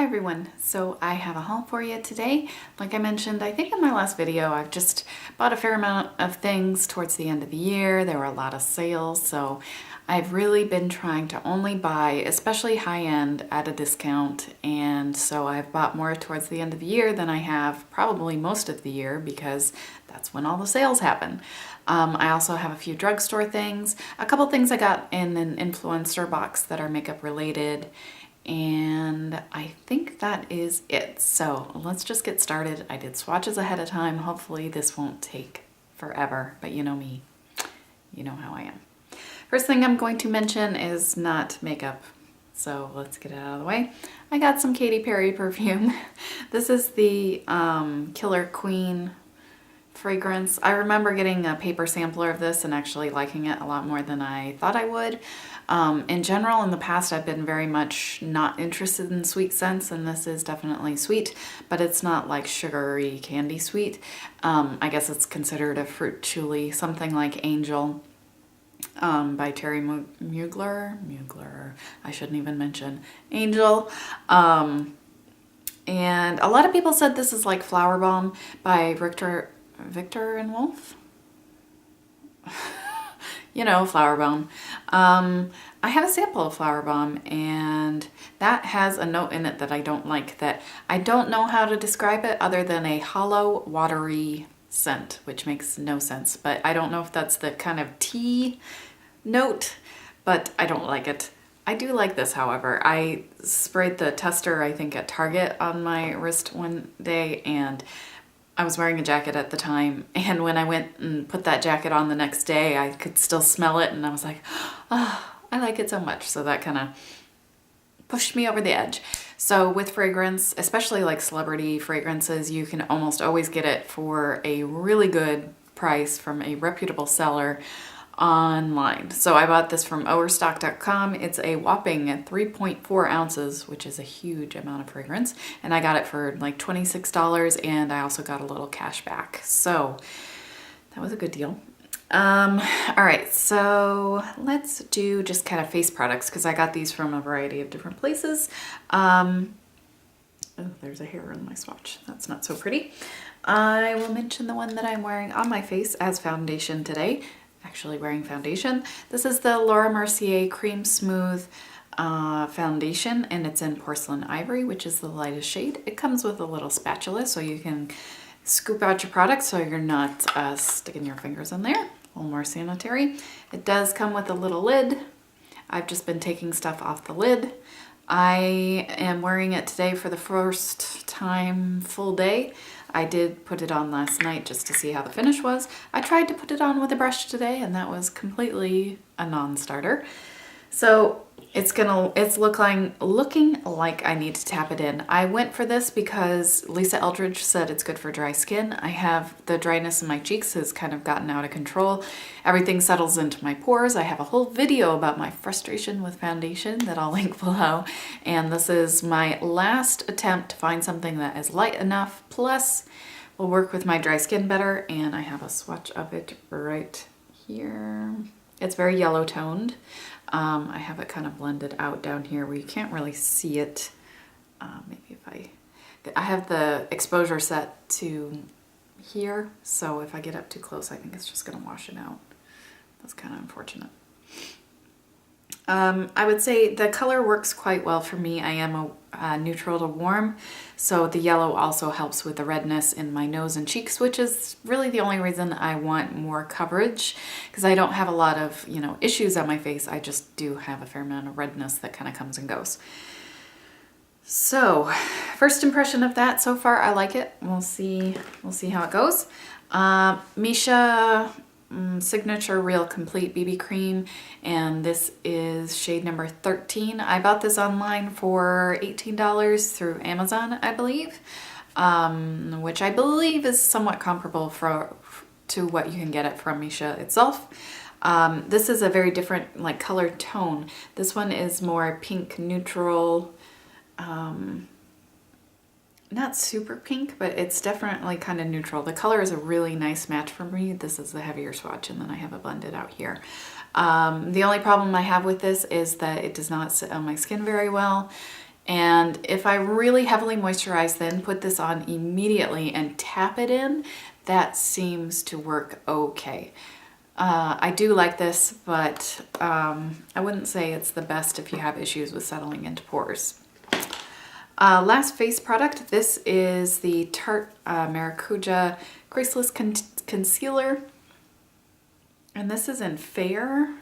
everyone, so I have a haul for you today. Like I mentioned, I think in my last video, I've just bought a fair amount of things towards the end of the year. There were a lot of sales, so I've really been trying to only buy, especially high-end, at a discount, and so I've bought more towards the end of the year than I have probably most of the year because that's when all the sales happen. I also have a few drugstore things, a couple things I got in an influencer box that are makeup related, and I think that is it. So let's just get started. I did swatches ahead of time. Hopefully this won't take forever, but you know me, you know how I am. First thing I'm going to mention is not makeup, so let's get it out of the way. I got some Katy Perry perfume. This is the Killer Queen fragrance. I remember getting a paper sampler of this and actually liking it a lot more than I thought I would. In general, in the past, I've been very much not interested in sweet scents, and this is definitely sweet, but it's not like sugary candy sweet. I guess it's considered a fruit chili, something like Angel by Terry Mugler. I shouldn't even mention Angel. And a lot of people said this is like Flower Bomb by Victor and Wolf. You know, Flower Bomb. I have a sample of Flower Bomb, and that has a note in it that I don't like, that I don't know how to describe it other than a hollow, watery scent, which makes no sense. But I don't know if that's the kind of tea note, but I don't like it. I do like this, however. I sprayed the tester, I think, at Target on my wrist one day, and I was wearing a jacket at the time, and when I went and put that jacket on the next day, I could still smell it, and I was like, oh, I like it so much. So that kind of pushed me over the edge. So with fragrance, especially like celebrity fragrances, you can almost always get it for a really good price from a reputable seller online. So I bought this from overstock.com. It's a whopping 3.4 ounces, which is a huge amount of fragrance. And I got it for like $26, and I also got a little cash back. So that was a good deal. All right, so let's do just kind of face products because I got these from a variety of different places. Oh, there's a hair on my swatch. That's not so pretty. I will mention the one that I'm wearing on my face as foundation today. Actually wearing foundation. This is the Laura Mercier Cream Smooth foundation, and it's in Porcelain Ivory, which is the lightest shade. It comes with a little spatula so you can scoop out your product so you're not sticking your fingers in there. A little more sanitary. It does come with a little lid. I've just been taking stuff off the lid. I am wearing it today for the first time full day. I did put it on last night just to see how the finish was. I tried to put it on with a brush today, and that was completely a non-starter. So it's looking like I need to tap it in. I went for this because Lisa Eldridge said it's good for dry skin. I have the dryness in my cheeks has kind of gotten out of control. Everything settles into my pores. I have a whole video about my frustration with foundation that I'll link below. And this is my last attempt to find something that is light enough, plus will work with my dry skin better. And I have a swatch of it right here. It's very yellow toned. I have it kind of blended out down here where you can't really see it. Maybe if I have the exposure set to here, so if I get up too close, I think it's just gonna wash it out. That's kind of unfortunate. I would say the color works quite well for me. I am a neutral to warm, so the yellow also helps with the redness in my nose and cheeks, which is really the only reason I want more coverage, because I don't have a lot of, you know, issues on my face. I just do have a fair amount of redness that kind of comes and goes. So first impression of that so far, I like it. We'll see how it goes. Missha Signature Real Complete BB Cream, and this is shade number 13. I bought this online for $18 through Amazon, I believe, which I believe is somewhat comparable to what you can get it from Missha itself. This is a very different like color tone. This one is more pink neutral, not super pink, but it's definitely kind of neutral. The color is a really nice match for me. This is the heavier swatch, and then I have it blended out here. The only problem I have with this is that it does not sit on my skin very well, And if I really heavily moisturize, then put this on immediately and tap it in, that seems to work okay. I do like this, but I wouldn't say it's the best if you have issues with settling into pores. Last face product, this is the Tarte Maracuja Creaseless Concealer. And this is in Fair.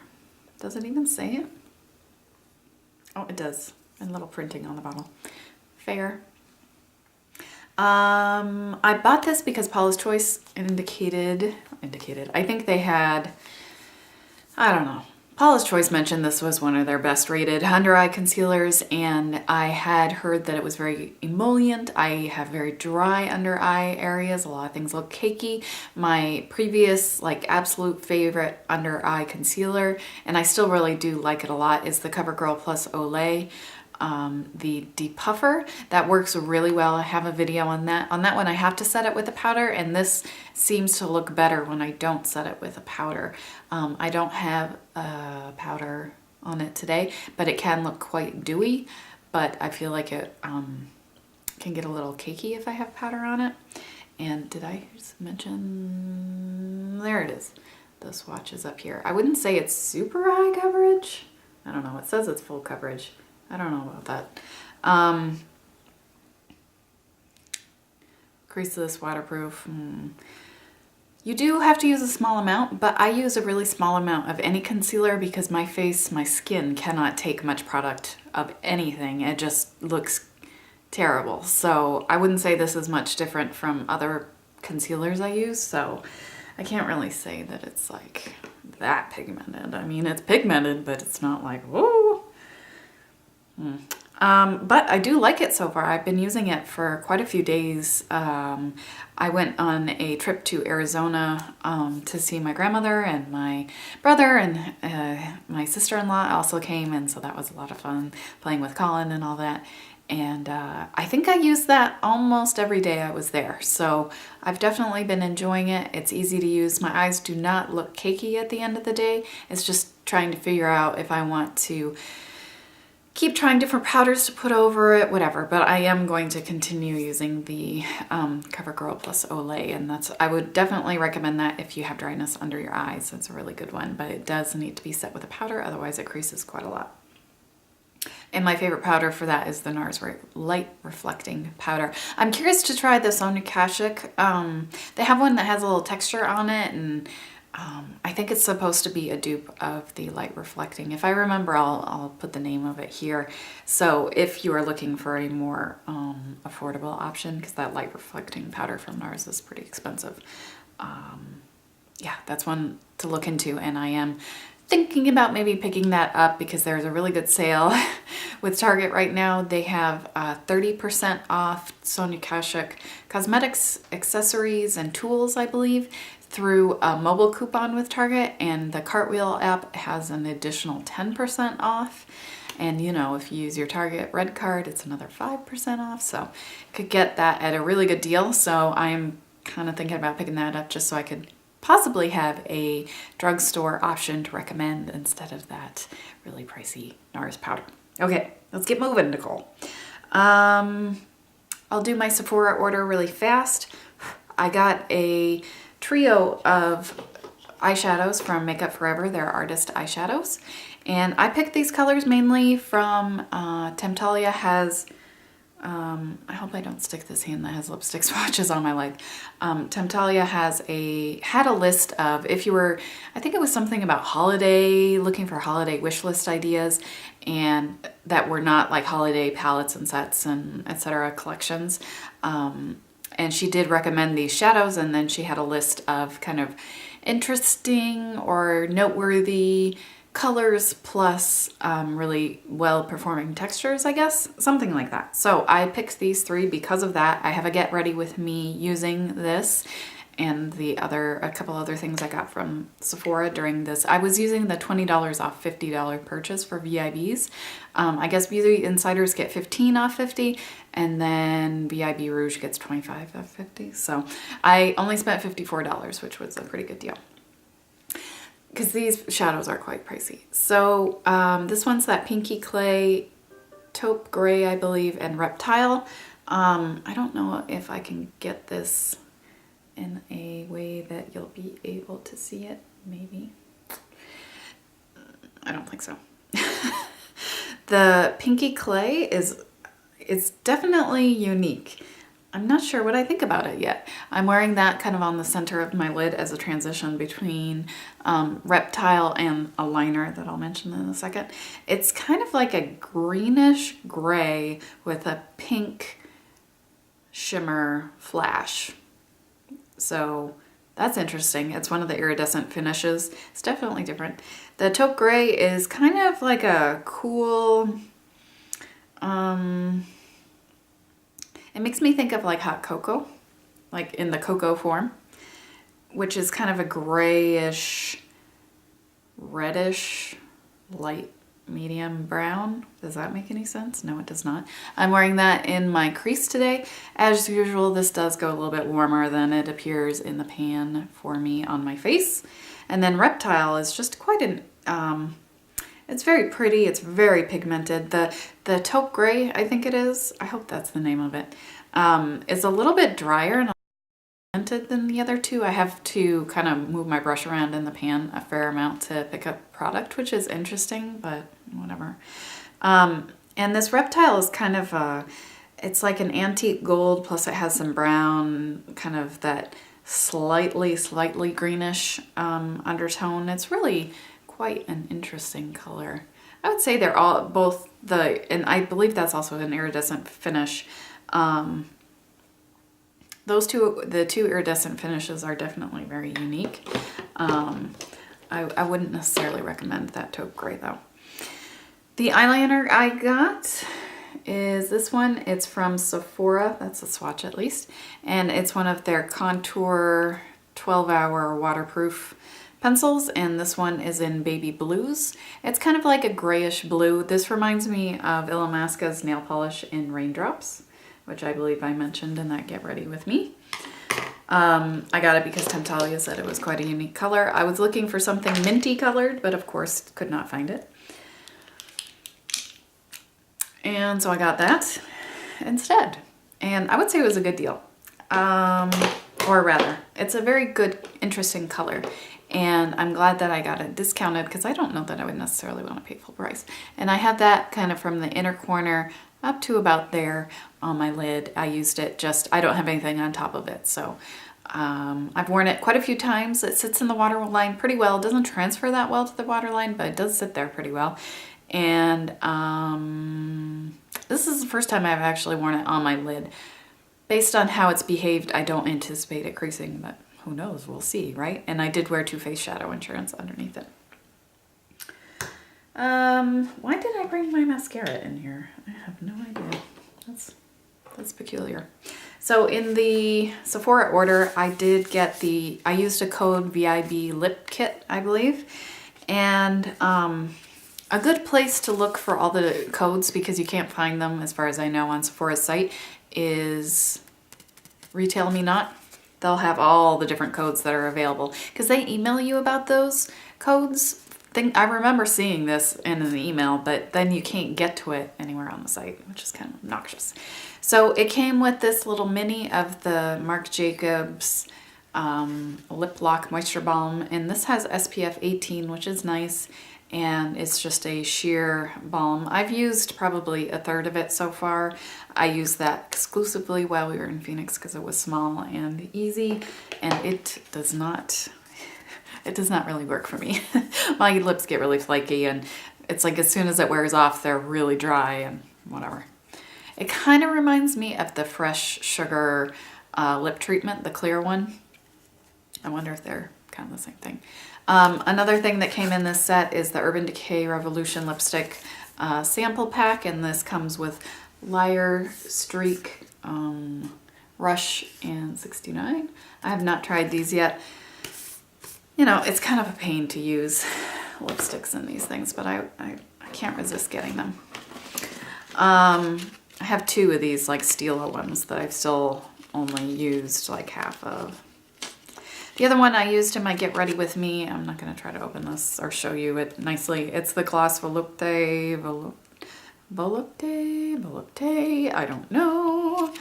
Does it even say it? Oh, it does. And little printing on the bottle. Fair. I bought this because Paula's Choice indicated, I think they had, I don't know. Paula's Choice mentioned this was one of their best rated under eye concealers, and I had heard that it was very emollient. I have very dry under eye areas. A lot of things look cakey. My previous, like, absolute favorite under eye concealer, and I still really do like it a lot, is the CoverGirl Plus Olay. The depuffer, that works really well. I have a video on that. On that one I have to set it with a powder, and this seems to look better when I don't set it with a powder. I don't have a powder on it today, but it can look quite dewy, but I feel like it can get a little cakey if I have powder on it. And did I just mention, there it is. The swatch is up here. I wouldn't say it's super high coverage. I don't know, it says it's full coverage. I don't know about that. Creaseless, waterproof. You do have to use a small amount, but I use a really small amount of any concealer because my face, my skin cannot take much product of anything. It just looks terrible. So I wouldn't say this is much different from other concealers I use. So I can't really say that it's like that pigmented. I mean, it's pigmented, but it's not like, whoa. But I do like it so far. I've been using it for quite a few days. I went on a trip to Arizona to see my grandmother and my brother, and my sister-in-law also came, and so that was a lot of fun playing with Colin and all that. And I think I used that almost every day I was there. So I've definitely been enjoying it. It's easy to use. My eyes do not look cakey at the end of the day. It's just trying to figure out if I want to keep trying different powders to put over it, whatever. But I am going to continue using the CoverGirl Plus Olay, and I would definitely recommend that if you have dryness under your eyes. It's a really good one, but it does need to be set with a powder, otherwise it creases quite a lot. And my favorite powder for that is the NARS Light Reflecting Powder. I'm curious to try the Sonia Kashuk. They have one that has a little texture on it, and I think it's supposed to be a dupe of the Light Reflecting. If I remember, I'll put the name of it here. So if you are looking for a more affordable option, because that Light Reflecting powder from NARS is pretty expensive, yeah, that's one to look into, and I am thinking about maybe picking that up because there's a really good sale with Target right now. They have 30% off Sonia Kashuk cosmetics, accessories, and tools, I believe, through a mobile coupon with Target, and the Cartwheel app has an additional 10% off. And you know, if you use your Target Red card, it's another 5% off. So you could get that at a really good deal. So I'm kind of thinking about picking that up just so I could possibly have a drugstore option to recommend instead of that really pricey NARS powder. Okay, let's get moving, Nicole. I'll do my Sephora order really fast. I got a trio of eyeshadows from Makeup Forever. They're artist eyeshadows. And I picked these colors mainly from Temptalia has, I hope I don't stick this hand that has lipstick swatches on my leg. Temptalia had a list of, if you were, I think it was something about holiday, looking for holiday wish list ideas, and that were not like holiday palettes and sets and etc. collections. And she did recommend these shadows, and then she had a list of kind of interesting or noteworthy colors plus really well-performing textures, I guess, something like that. So I picked these three because of that. I have a get ready with me using this and a couple other things I got from Sephora during this. I was using the $20 off $50 purchase for VIBs. I guess Beauty Insiders get 15 off 50, and then VIB Rouge gets 25 off 50. So I only spent $54, which was a pretty good deal, because these shadows are quite pricey. So this one's that Pinky Clay Taupe Gray, I believe, and Reptile. I don't know if I can get this in a way that you'll be able to see it, maybe. I don't think so. The Pinky Clay it's definitely unique. I'm not sure what I think about it yet. I'm wearing that kind of on the center of my lid as a transition between Reptile and a liner that I'll mention in a second. It's kind of like a greenish gray with a pink shimmer flash. So that's interesting. It's one of the iridescent finishes. It's definitely different. The Taupe Gray is kind of like a cool, it makes me think of like hot cocoa, like in the cocoa form, which is kind of a grayish, reddish, light medium brown. Does that make any sense? No, it does not. I'm wearing that in my crease today. As usual, this does go a little bit warmer than it appears in the pan for me on my face. And then Reptile is just quite an, it's very pretty. It's very pigmented. The Taupe Gray, I think it is, I hope that's the name of it, is a little bit drier and pigmented than the other two. I have to kind of move my brush around in the pan a fair amount to pick up product, which is interesting, but whatever. And this Reptile is kind of it's like an antique gold, plus it has some brown, kind of that slightly greenish undertone. It's really quite an interesting color. I would say they're all both and I believe that's also an iridescent finish. The two iridescent finishes are definitely very unique. I wouldn't necessarily recommend that Taupe Gray though. The eyeliner I got is this one. It's from Sephora. That's a swatch at least. And it's one of their Contour 12-hour waterproof pencils. And this one is in Baby Blues. It's kind of like a grayish blue. This reminds me of Illamasqua's nail polish in Raindrops, which I believe I mentioned in that Get Ready With Me. I got it because Temptalia said it was quite a unique color. I was looking for something minty colored, but of course could not find it. And so I got that instead. And I would say it was a good deal. Or rather, it's a very good, interesting color. And I'm glad that I got it discounted because I don't know that I would necessarily want to pay full price. And I had that kind of from the inner corner up to about there on my lid. I used it I don't have anything on top of it. So I've worn it quite a few times. It sits in the waterline pretty well. It doesn't transfer that well to the waterline, but it does sit there pretty well. And this is the first time I've actually worn it on my lid. Based on how it's behaved, I don't anticipate it creasing, but who knows? We'll see, right? And I did wear Too Faced Shadow Insurance underneath it. Why did I bring my mascara in here? I have no idea. That's peculiar. So in the Sephora order, I did get I used a code viblipkit, I believe. And a good place to look for all the codes, because you can't find them as far as I know on Sephora's site, is Retail Me Not. They'll have all the different codes that are available because they email you about those codes. I remember seeing this in an email, but then you can't get to it anywhere on the site, which is kind of obnoxious. So it came with this little mini of the Marc Jacobs Lip Lock Moisture Balm, and this has SPF 18, which is nice, and it's just a sheer balm. I've used probably a third of it so far. I used that exclusively while we were in Phoenix because it was small and easy, and it does not really work for me. My lips get really flaky, and it's like as soon as it wears off, they're really dry and whatever. It kind of reminds me of the Fresh Sugar lip treatment, the clear one. I wonder if they're kind of the same thing. Another thing that came in this set is the Urban Decay Revolution lipstick sample pack, and this comes with Liar, Streak, Rush, and 69. I have not tried these yet. You know, it's kind of a pain to use lipsticks in these things, but I can't resist getting them. I have two of these like Stila ones that I've still only used like half of. The other one I used in my Get Ready With Me, I'm not going to try to open this or show you it nicely. It's the Gloss Volupte, Volupte, I don't know.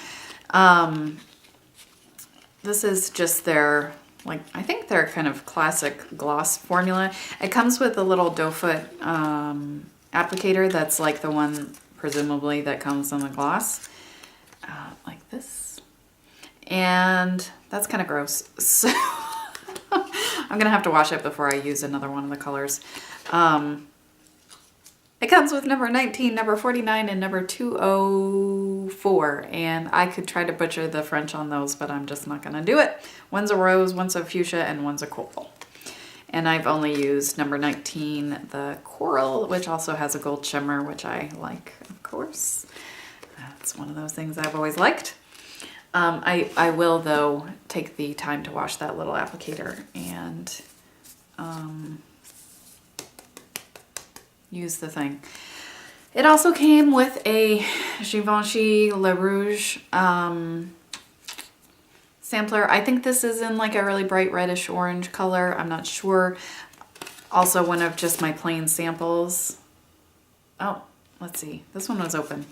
This is just their, like, I think their kind of classic gloss formula. It comes with a little doe foot applicator that's like the one, presumably, that comes in the gloss. Like this. And that's kind of gross. So I'm gonna have to wash it before I use another one of the colors. It comes with number 19, number 49, and number 204. And I could try to butcher the French on those, but I'm just not gonna do it. One's a rose, one's a fuchsia, and one's a coral. And I've only used number 19, the coral, which also has a gold shimmer, which I like, of course. That's one of those things I've always liked. I will, though, take the time to wash that little applicator and use the thing. It also came with a Givenchy Le Rouge sampler. I think this is in like a really bright reddish orange color. I'm not sure. Also one of just my plain samples. Oh, let's see. This one was open.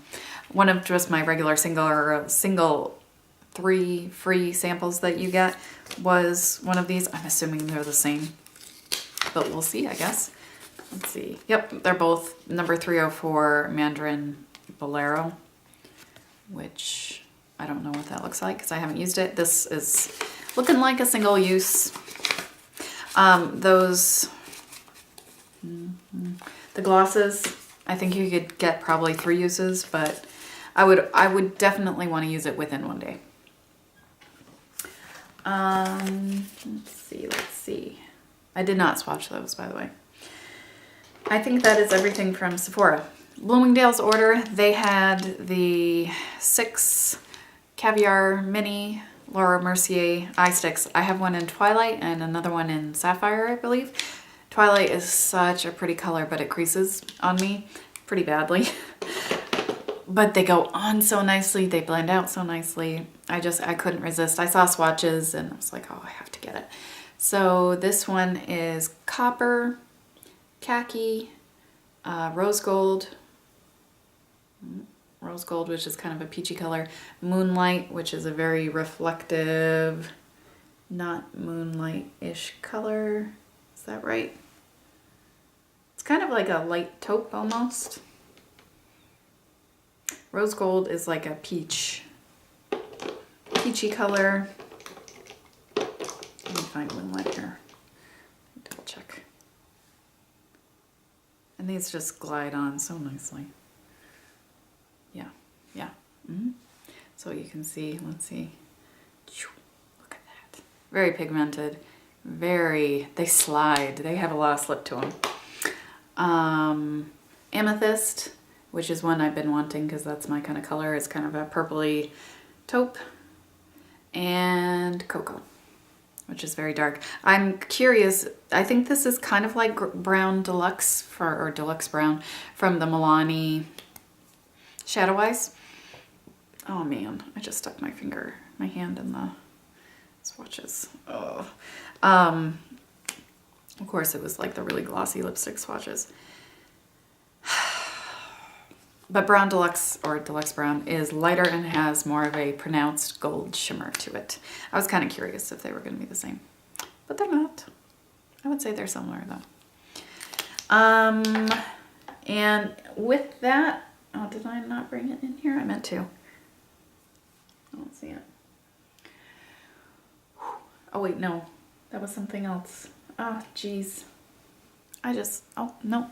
One of just my regular single 3 free samples that you get was one of these. I'm assuming they're the same, but we'll see, I guess. Let's see. Yep, they're both number 304 Mandarin Bolero, which I don't know what that looks like because I haven't used it. This is looking like a single use. The glosses, I think you could get probably 3 uses, but I would definitely want to use it within one day. Let's see. I did not swatch those, by the way. I think that is everything from Sephora. Bloomingdale's order, they had the 6 Caviar Mini Laura Mercier eye sticks. I have one in Twilight and another one in Sapphire, I believe. Twilight is such a pretty color, but it creases on me pretty badly. But they go on so nicely, they blend out so nicely. I couldn't resist. I saw swatches and I was like, oh, I have to get it. So this one is copper, khaki, rose gold, which is kind of a peachy color, moonlight, which is a very reflective, not moonlight-ish color. Is that right? It's kind of like a light taupe almost. Rose gold is like a peachy color. Let me find moonlight here. Double check. And these just glide on so nicely. Yeah. So you can see, let's see. Look at that. Very pigmented. They slide. They have a lot of slip to them. Amethyst, which is one I've been wanting because that's my kind of color. It's kind of a purpley taupe. And cocoa, which is very dark. I'm curious, I think this is kind of like brown deluxe or deluxe brown from the Milani Shadow Eyes. Oh man, I just stuck my hand in the swatches. Oh. Of course it was like the really glossy lipstick swatches. But brown deluxe or deluxe brown is lighter and has more of a pronounced gold shimmer to it. I was kind of curious if they were going to be the same, but they're not. I would say they're similar though. And with that, oh, did I not bring it in here? I meant to. I don't see it. Oh wait, no, that was something else. Oh, geez. Oh, no.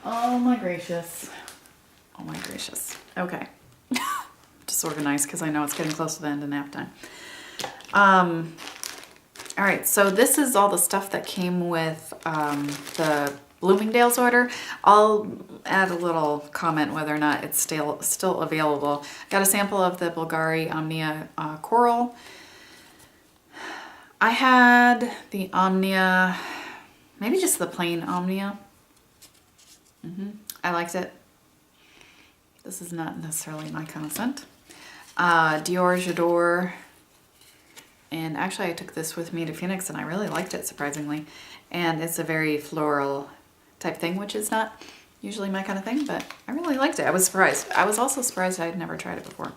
Oh my gracious. Oh my gracious. Okay. Disorganized because I know it's getting close to the end of nap time. All right, so this is all the stuff that came with the Bloomingdale's order. I'll add a little comment whether or not it's still available. Got a sample of the Bulgari Omnia Coral. I had the Omnia, maybe just the plain Omnia. I liked it. This is not necessarily my kind of scent. Dior J'adore. And actually I took this with me to Phoenix and I really liked it, surprisingly. And it's a very floral type thing, which is not usually my kind of thing, but I really liked it. I was surprised. I was also surprised I had never tried it before.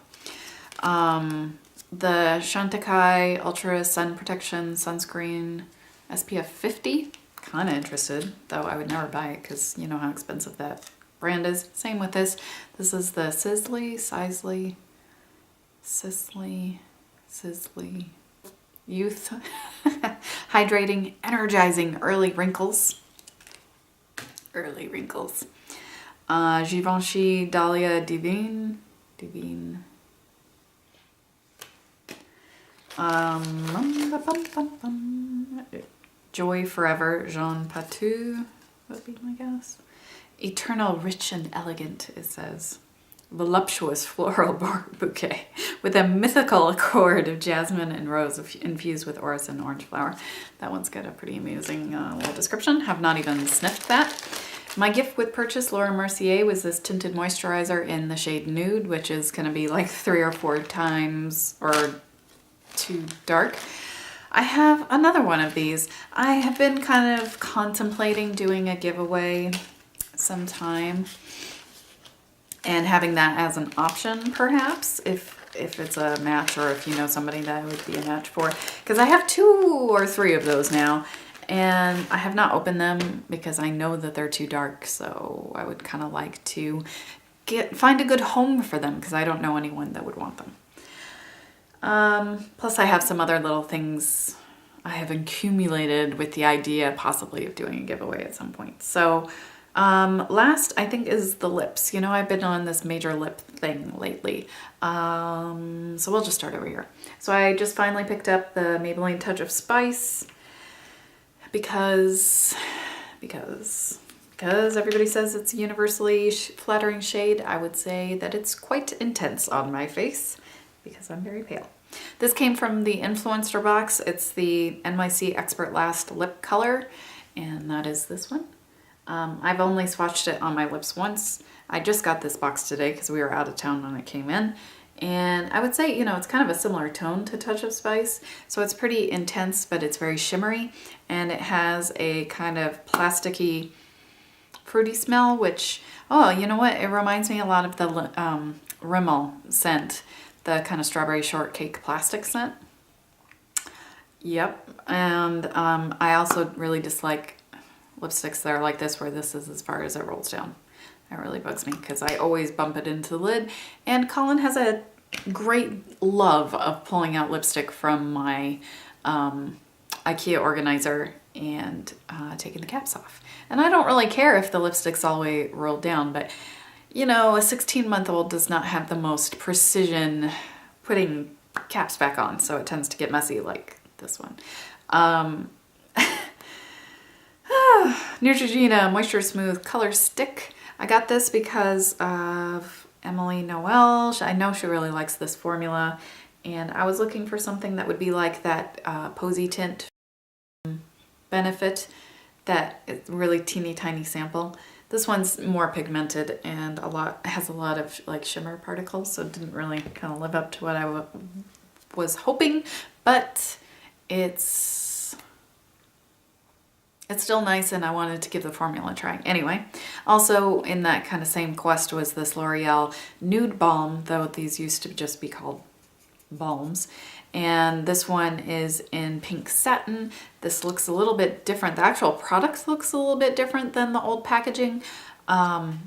The Chantecaille Ultra Sun Protection Sunscreen SPF 50. Kind of interested, though I would never buy it because you know how expensive that brand is. Same with this. This is the Sisley Youth Hydrating, Energizing Early Wrinkles. Givenchy Dahlia Divine. Joy Forever Jean Patou would be my guess. Eternal Rich and Elegant, it says. Voluptuous floral bouquet with a mythical accord of jasmine and rose infused with orris and orange flower. That one's got a pretty amusing little description. Have not even sniffed that. My gift with purchase, Laura Mercier, was this tinted moisturizer in the shade Nude, which is going to be like 3 or 4 times or too dark. I have another one of these. I have been kind of contemplating doing a giveaway sometime and having that as an option, perhaps, if it's a match or if you know somebody that would be a match for. Because I have 2 or 3 of those now, and I have not opened them because I know that they're too dark, so I would kind of like to find a good home for them because I don't know anyone that would want them. Plus I have some other little things I have accumulated with the idea possibly of doing a giveaway at some point. So last I think is the lips. You know, I've been on this major lip thing lately. So we'll just start over here. So I just finally picked up the Maybelline Touch of Spice because everybody says it's a universally flattering shade. I would say that it's quite intense on my face because I'm very pale. This came from the Influencer box. It's the NYC Expert Last lip color, and that is this one. I've only swatched it on my lips once. I just got this box today because we were out of town when it came in. And I would say, you know, it's kind of a similar tone to Touch of Spice. So it's pretty intense, but it's very shimmery. And it has a kind of plasticky, fruity smell, which, oh, you know what? It reminds me a lot of the Rimmel scent, the kind of strawberry shortcake plastic scent. Yep. And I also really dislike lipsticks that are like this, where this is as far as it rolls down. That really bugs me because I always bump it into the lid. And Colin has a great love of pulling out lipstick from my IKEA organizer and taking the caps off. And I don't really care if the lipstick's all the way rolled down, but you know, a 16-month-old does not have the most precision putting caps back on, so it tends to get messy like this one. Neutrogena Moisture Smooth Color Stick. I got this because of Emily Noel. I know she really likes this formula, and I was looking for something that would be like that Posy Tint Benefit, that really teeny tiny sample. This one's more pigmented and has a lot of like shimmer particles, so it didn't really kind of live up to what I was hoping, but it's still nice, and I wanted to give the formula a try. Anyway, also in that kind of same quest was this L'Oreal Nude Balm, though these used to just be called balms. And this one is in pink satin. This looks a little bit different. The actual product looks a little bit different than the old packaging. But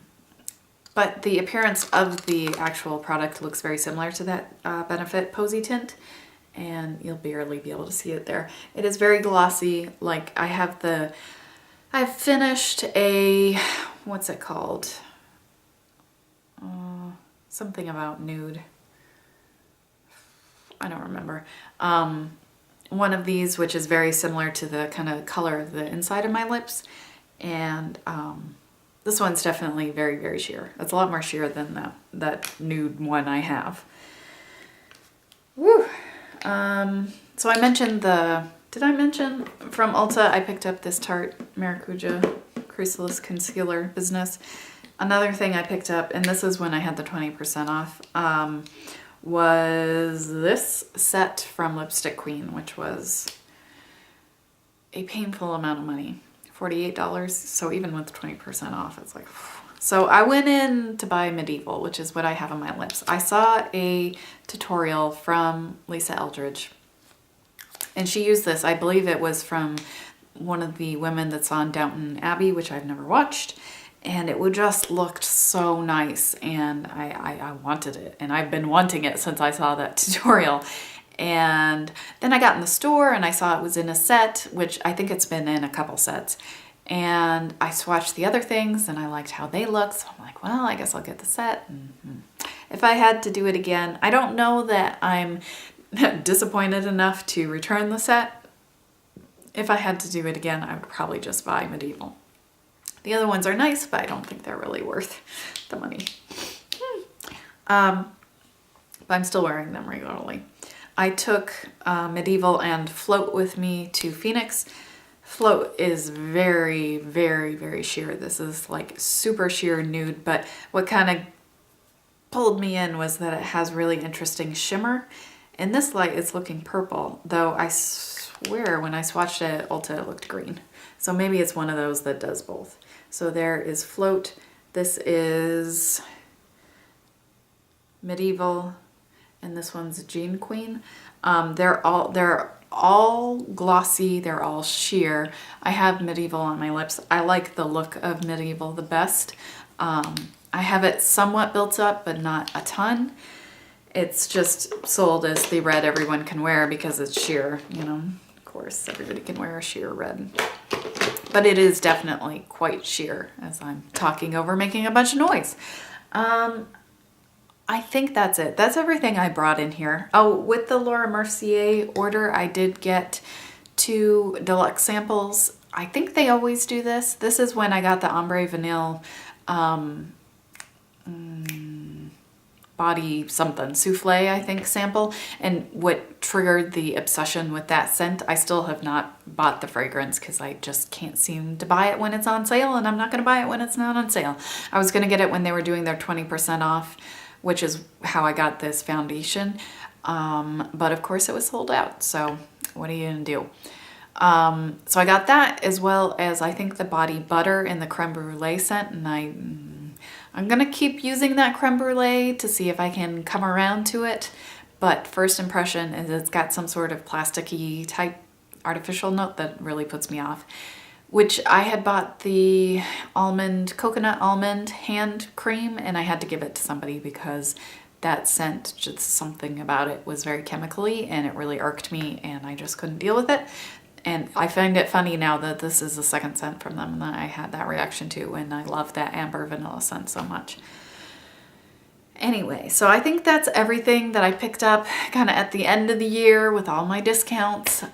the appearance of the actual product looks very similar to that Benefit Posy Tint. And you'll barely be able to see it there. It is very glossy. Like I've finished a, what's it called? Something about nude. I don't remember. One of these, which is very similar to the kind of color of the inside of my lips. And this one's definitely very, very sheer. It's a lot more sheer than that nude one I have. Woo! So I mentioned did I mention from Ulta I picked up this Tarte Maracuja Creaseless Concealer Business. Another thing I picked up, and this is when I had the 20% off, was this set from Lipstick Queen, which was a painful amount of money, $48. So even with 20% off, it's like, So I went in to buy Medieval, which is what I have on my lips. I saw a tutorial from Lisa Eldridge, and she used this. I believe it was from one of the women that's on Downton Abbey, which I've never watched. And it would just looked so nice, and I wanted it. And I've been wanting it since I saw that tutorial. And then I got in the store and I saw it was in a set, which I think it's been in a couple sets. And I swatched the other things and I liked how they looked. So I'm like, well, I guess I'll get the set. If I had to do it again, I don't know that I'm disappointed enough to return the set. If I had to do it again, I would probably just buy Medieval. The other ones are nice, but I don't think they're really worth the money. But I'm still wearing them regularly. I took Medieval and Float with me to Phoenix. Float is very, very, very sheer. This is like super sheer nude, but what kind of pulled me in was that it has really interesting shimmer. In this light, it's looking purple, though I swear when I swatched it at Ulta, it looked green. So maybe it's one of those that does both. So there is Float. This is Medieval, and this one's Jean Queen. They're all glossy. They're all sheer. I have Medieval on my lips. I like the look of Medieval the best. I have it somewhat built up, but not a ton. It's just sold as the red everyone can wear because it's sheer, you know. Of course, everybody can wear a sheer red. But it is definitely quite sheer as I'm talking over making a bunch of noise. I think that's it. That's everything I brought in here. Oh, with the Laura Mercier order, I did get 2 deluxe samples. I think they always do this. This is when I got the Ambre Vanille body something, Souffle, I think, sample. And what triggered the obsession with that scent, I still have not bought the fragrance because I just can't seem to buy it when it's on sale, and I'm not going to buy it when it's not on sale. I was going to get it when they were doing their 20% off, which is how I got this foundation. But of course it was sold out. So what are you gonna do? So I got that, as well as I think the body butter in the Creme Brulee scent. And I'm gonna keep using that Creme Brulee to see if I can come around to it. But first impression is it's got some sort of plasticky type artificial note that really puts me off. Which I had bought the coconut almond hand cream, and I had to give it to somebody because that scent, just something about it was very chemically and it really irked me and I just couldn't deal with it. And I find it funny now that this is the second scent from them that I had that reaction to, and I love that amber vanilla scent so much. Anyway, so I think that's everything that I picked up kind of at the end of the year with all my discounts.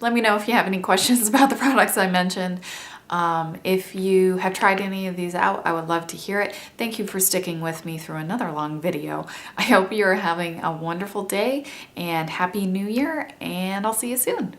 Let me know if you have any questions about the products I mentioned. If you have tried any of these out, I would love to hear it. Thank you for sticking with me through another long video. I hope you're having a wonderful day and Happy New Year, and I'll see you soon.